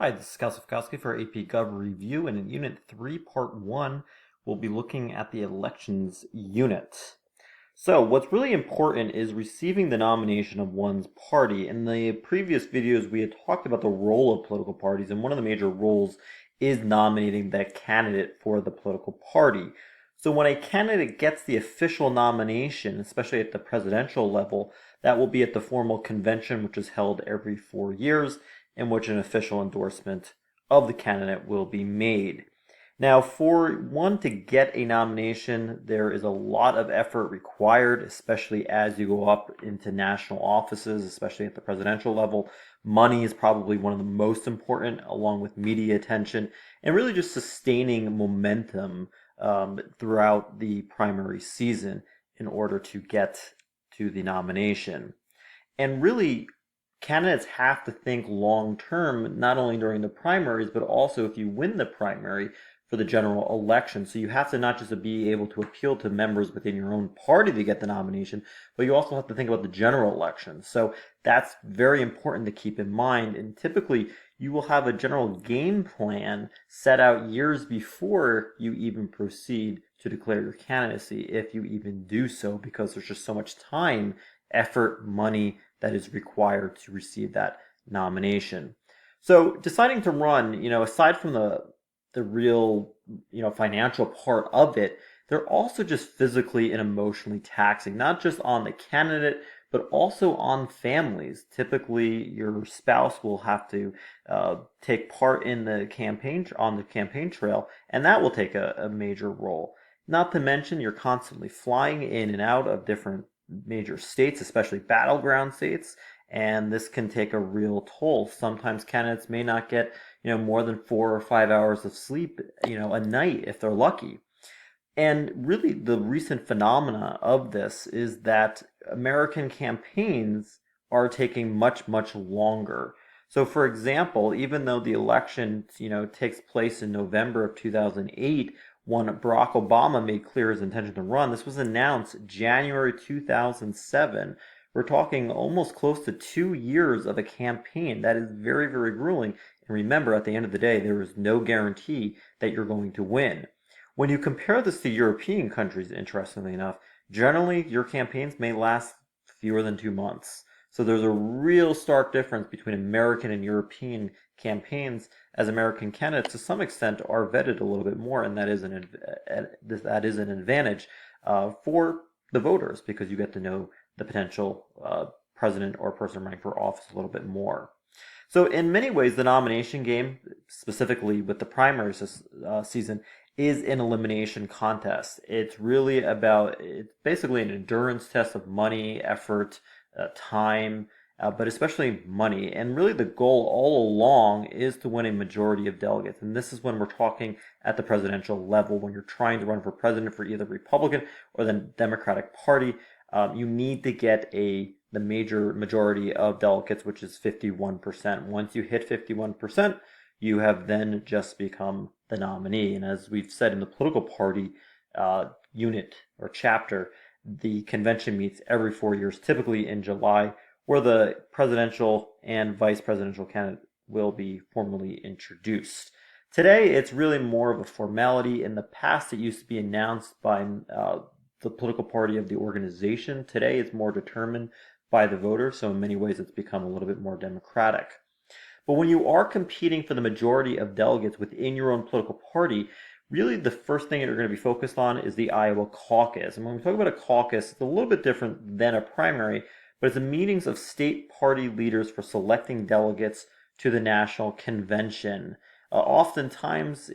Hi, this is Kowski for AP Gov Review, and in Unit 3, Part 1, we'll be looking at the elections unit. So, what's really important is receiving the nomination of one's party. In the previous videos, we had talked about the role of political parties, and one of the major roles is nominating the candidate for the political party. So, when a candidate gets the official nomination, especially at the presidential level, that will be at the formal convention, which is held every 4 years, in which an official endorsement of the candidate will be made. Now, for one to get a nomination, there is a lot of effort required, especially as you go up into national offices, especially at the presidential level. Money is probably one of the most important, along with media attention, and really just sustaining momentum throughout the primary season in order to get to the nomination. And really, candidates have to think long term, not only during the primaries, but also if you win the primary for the general election. So you have to not just be able to appeal to members within your own party to get the nomination, but you also have to think about the general election. So that's very important to keep in mind. And typically, you will have a general game plan set out years before you even proceed to declare your candidacy, if you even do so, because there's just so much time, effort, money that is required to receive that nomination. So deciding to run, aside from the real, financial part of it, they're also just physically and emotionally taxing, not just on the candidate, but also on families. Typically, your spouse will have to take part in the campaign on the campaign trail, and that will take a major role. Not to mention, you're constantly flying in and out of different major states, especially battleground states, and this can take a real toll. Sometimes candidates may not get, more than 4 or 5 hours of sleep, a night if they're lucky. And really, the recent phenomena of this is that American campaigns are taking much, much longer. So, for example, even though the election, takes place in November of 2008, when Barack Obama made clear his intention to run, this was announced January 2007. We're talking almost close to 2 years of a campaign. That is very, very grueling. And remember, at the end of the day, there is no guarantee that you're going to win. When you compare this to European countries, interestingly enough, generally your campaigns may last fewer than 2 months. So there's a real stark difference between American and European campaigns, as American candidates to some extent are vetted a little bit more, and that is an advantage for the voters, because you get to know the potential president or person running for office a little bit more. So in many ways, the nomination game, specifically with the primary season, is an elimination contest. It's basically an endurance test of money, effort, time, but especially money. And really the goal all along is to win a majority of delegates. And this is when we're talking at the presidential level, when you're trying to run for president for either Republican or the Democratic Party. You need to get the major majority of delegates, which is 51%. Once you hit 51%, you have then just become the nominee. And as we've said in the political party unit or chapter, the convention meets every 4 years, typically in July, where the presidential and vice presidential candidate will be formally introduced. Today, it's really more of a formality. In the past, it used to be announced by the political party of the organization. Today, it's more determined by the voter, so in many ways, it's become a little bit more democratic. But when you are competing for the majority of delegates within your own political party, really the first thing you're going to be focused on is the Iowa caucus. And when we talk about a caucus, it's a little bit different than a primary, but it's the meetings of state party leaders for selecting delegates to the national convention. Oftentimes,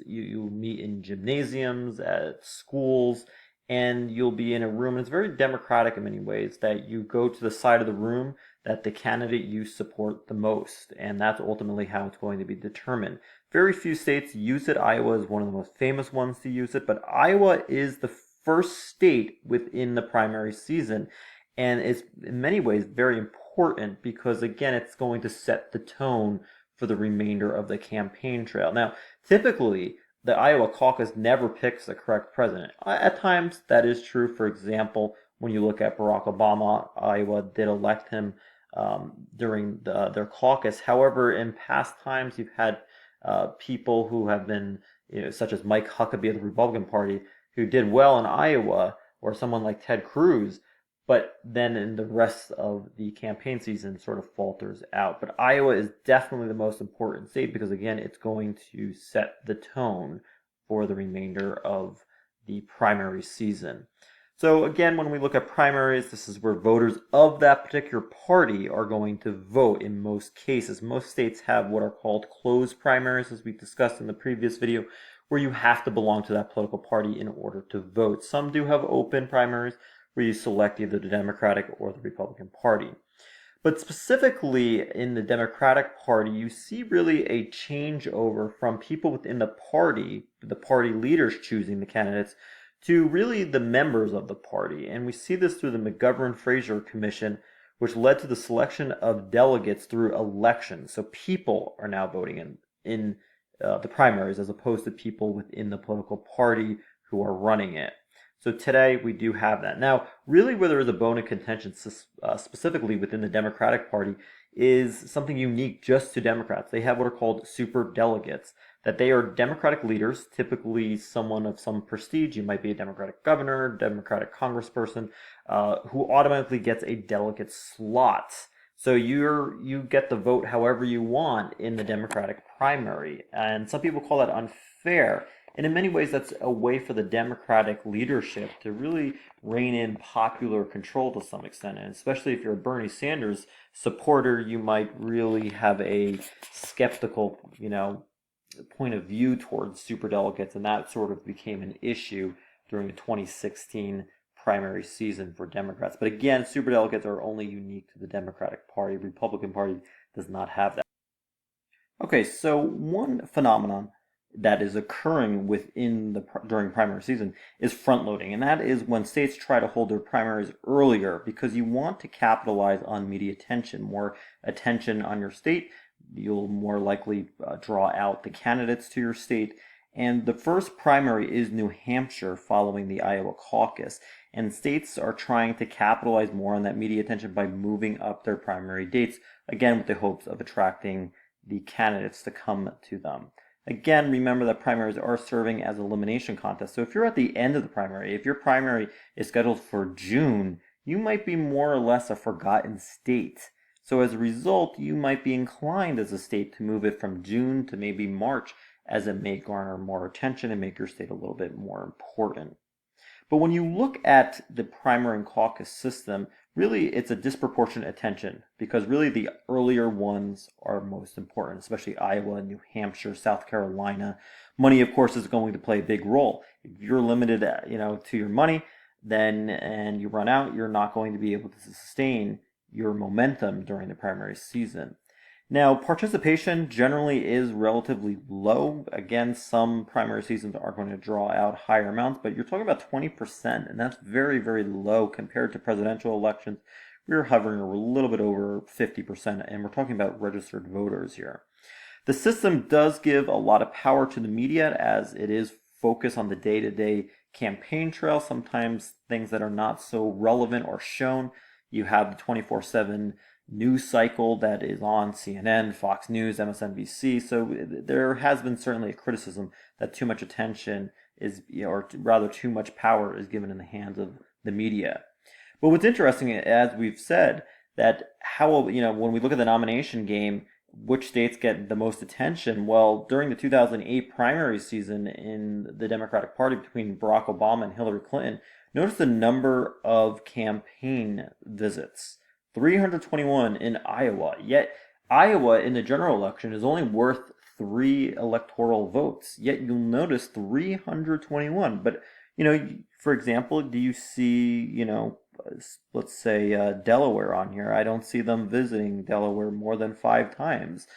you meet in gymnasiums, at schools, and you'll be in a room, and it's very democratic in many ways, that you go to the side of the room that the candidate you support the most, and that's ultimately how it's going to be determined. Very few states use it. Iowa is one of the most famous ones to use it, but Iowa is the first state within the primary season, and it's in many ways very important because, again, it's going to set the tone for the remainder of the campaign trail. Now, typically, the Iowa caucus never picks the correct president. At times, that is true. For example, when you look at Barack Obama, Iowa did elect him during their caucus. However, in past times, you've had people who have been, such as Mike Huckabee of the Republican Party, who did well in Iowa, or someone like Ted Cruz, but then in the rest of the campaign season sort of falters out. But Iowa is definitely the most important state because, again, it's going to set the tone for the remainder of the primary season. So again, when we look at primaries, this is where voters of that particular party are going to vote in most cases. Most states have what are called closed primaries, as we discussed in the previous video, where you have to belong to that political party in order to vote. Some do have open primaries where you select either the Democratic or the Republican Party. But specifically in the Democratic Party, you see really a changeover from people within the party leaders choosing the candidates, to really the members of the party. And we see this through the McGovern-Fraser Commission, which led to the selection of delegates through elections. So people are now voting in the primaries as opposed to people within the political party who are running it. So today we do have that. Now, really where there is a bone of contention specifically within the Democratic Party is something unique just to Democrats. They have what are called super delegates, that they are Democratic leaders, typically someone of some prestige. You might be a Democratic governor, Democratic congressperson, who automatically gets a delegate slot. So you get the vote however you want in the Democratic primary. And some people call that unfair. And in many ways, that's a way for the Democratic leadership to really rein in popular control to some extent. And especially if you're a Bernie Sanders supporter, you might really have a skeptical, point of view towards superdelegates. And that sort of became an issue during the 2016 primary season for Democrats. But again, superdelegates are only unique to the Democratic Party. Republican Party does not have that. Okay, so one phenomenon that is occurring during primary season is front loading, and that is when states try to hold their primaries earlier because you want to capitalize on media attention. More attention on your state, you'll more likely draw out the candidates to your state. And the first primary is New Hampshire following the Iowa caucus, and states are trying to capitalize more on that media attention by moving up their primary dates, again with the hopes of attracting the candidates to come to them. Again, remember that primaries are serving as elimination contests. So if you're at the end of the primary, if your primary is scheduled for June, you might be more or less a forgotten state. So as a result, you might be inclined as a state to move it from June to maybe March, as it may garner more attention and make your state a little bit more important. But when you look at the primary and caucus system, really it's a disproportionate attention because really the earlier ones are most important, especially Iowa, New Hampshire, South Carolina. Money, of course, is going to play a big role. If you're limited, to your money, and you run out, you're not going to be able to sustain your momentum during the primary season. Now, participation generally is relatively low. Again, some primary seasons are going to draw out higher amounts, but you're talking about 20%, and that's very, very low compared to presidential elections. We're hovering a little bit over 50%, and we're talking about registered voters here. The system does give a lot of power to the media as it is focused on the day-to-day campaign trail, sometimes things that are not so relevant or shown. You have the 24/7 news cycle that is on CNN, Fox News, MSNBC. So there has been certainly a criticism that too much attention is, or rather too much power is given in the hands of the media. But what's interesting, as we've said, that when we look at the nomination game, which states get the most attention? Well, during the 2008 primary season in the Democratic Party between Barack Obama and Hillary Clinton, notice the number of campaign visits. 321 in Iowa. Yet Iowa in the general election is only worth 3 electoral votes. Yet you'll notice 321. But, for example, do you see, let's say Delaware on here? I don't see them visiting Delaware more than 5 times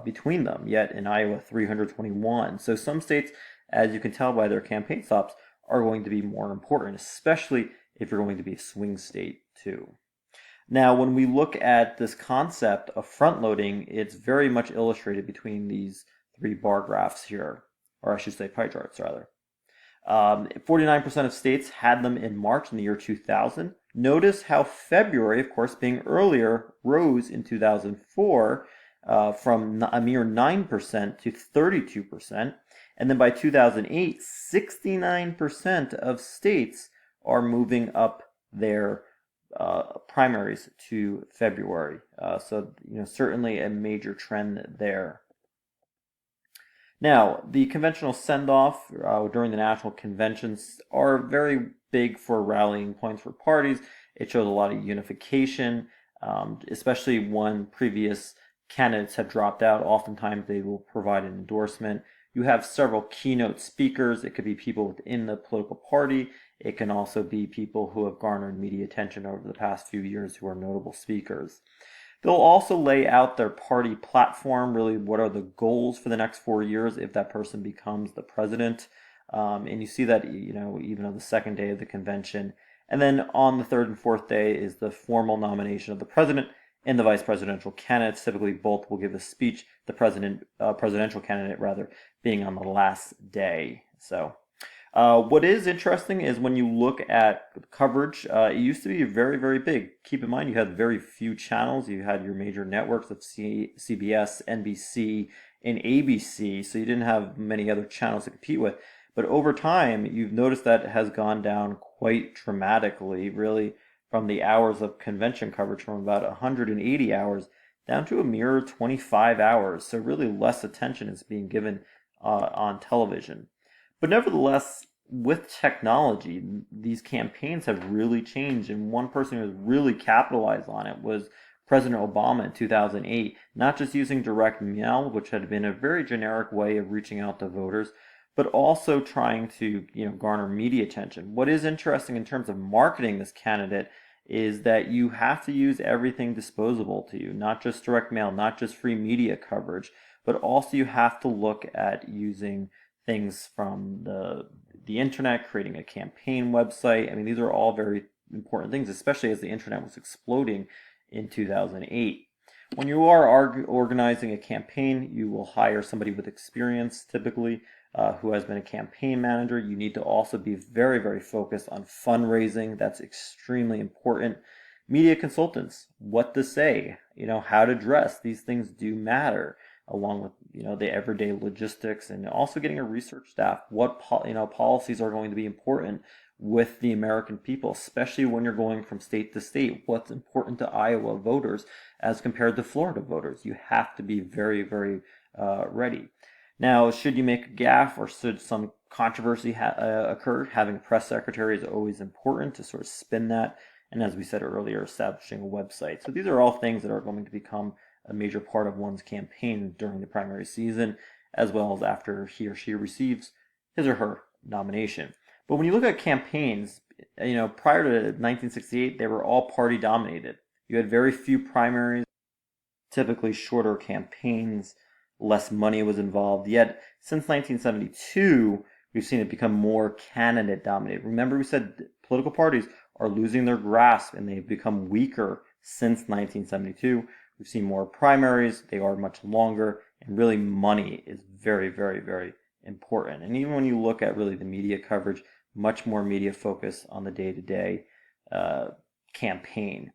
between them. Yet in Iowa, 321. So some states, as you can tell by their campaign stops, are going to be more important, especially if you're going to be a swing state too. Now, when we look at this concept of front loading, it's very much illustrated between these 3 bar graphs here, or I should say pie charts rather. 49% of states had them in March in the year 2000. Notice how February, of course, being earlier, rose in 2004 from a mere 9% to 32%. And then by 2008, 69% of states are moving up their primaries to February. So, certainly a major trend there. Now, the conventional send-off during the national conventions are very big for rallying points for parties. It shows a lot of unification, especially when previous candidates have dropped out. Oftentimes, they will provide an endorsement. You have several keynote speakers. It could be people within the political party. It can also be people who have garnered media attention over the past few years who are notable speakers. They'll also lay out their party platform, really what are the goals for the next 4 years if that person becomes the president. And you see that, even on the second day of the convention. And then on the third and fourth day is the formal nomination of the president and the vice presidential candidates. Typically, both will give a speech, the presidential candidate, rather, being on the last day. So what is interesting is when you look at coverage, it used to be very, very big. Keep in mind, you had very few channels. You had your major networks of CBS, NBC, and ABC, so you didn't have many other channels to compete with. But over time, you've noticed that it has gone down quite dramatically, really, from the hours of convention coverage from about 180 hours down to a mere 25 hours. So really less attention is being given on television. But nevertheless, with technology, these campaigns have really changed, and one person who has really capitalized on it was President Obama in 2008, not just using direct mail, which had been a very generic way of reaching out to voters, but also trying to, garner media attention. What is interesting in terms of marketing this candidate is that you have to use everything disposable to you, not just direct mail, not just free media coverage, but also you have to look at using things from the internet, creating a campaign website. I mean, these are all very important things, especially as the internet was exploding in 2008. When you are organizing a campaign, you will hire somebody with experience, typically, who has been a campaign manager. You need to also be very, very focused on fundraising. That's extremely important. Media consultants, what to say, how to dress. These things do matter, along with the everyday logistics, and also getting a research staff. What policies are going to be important with the American people, especially when you're going from state to state. What's important to Iowa voters as compared to Florida voters? You have to be very, very ready. Now, should you make a gaffe or should some controversy occur, having a press secretary is always important to sort of spin that. And as we said earlier, establishing a website. So these are all things that are going to become a major part of one's campaign during the primary season, as well as after he or she receives his or her nomination. But when you look at campaigns, prior to 1968, they were all party dominated. You had very few primaries, typically shorter campaigns, less money was involved. Yet, since 1972, we've seen it become more candidate dominated. Remember, we said political parties are losing their grasp and they've become weaker since 1972. We've seen more primaries, they are much longer, and really money is very, very, very important. And even when you look at really the media coverage, much more media focus on the day-to-day campaign.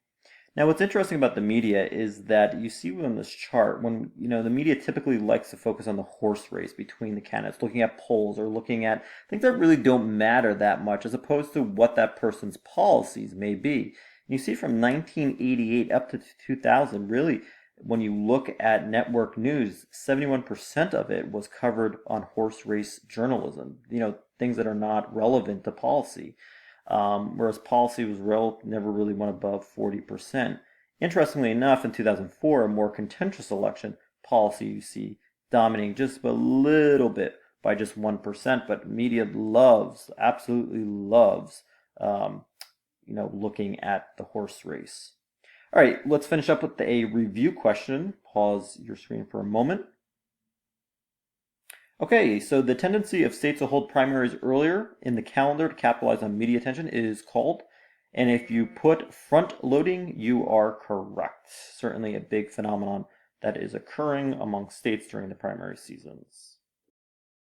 Now, what's interesting about the media is that you see on this chart, when the media typically likes to focus on the horse race between the candidates, looking at polls or looking at things that really don't matter that much, as opposed to what that person's policies may be. You see from 1988 up to 2000, really, when you look at network news, 71% of it was covered on horse race journalism, things that are not relevant to policy. Whereas policy was never really went above 40%. Interestingly enough, in 2004, a more contentious election, policy you see dominating just a little bit by just 1%, but media absolutely loves, looking at the horse race. All right, let's finish up with a review question. Pause your screen for a moment. Okay, so the tendency of states to hold primaries earlier in the calendar to capitalize on media attention is called, and if you put front loading, you are correct. Certainly a big phenomenon that is occurring among states during the primary seasons.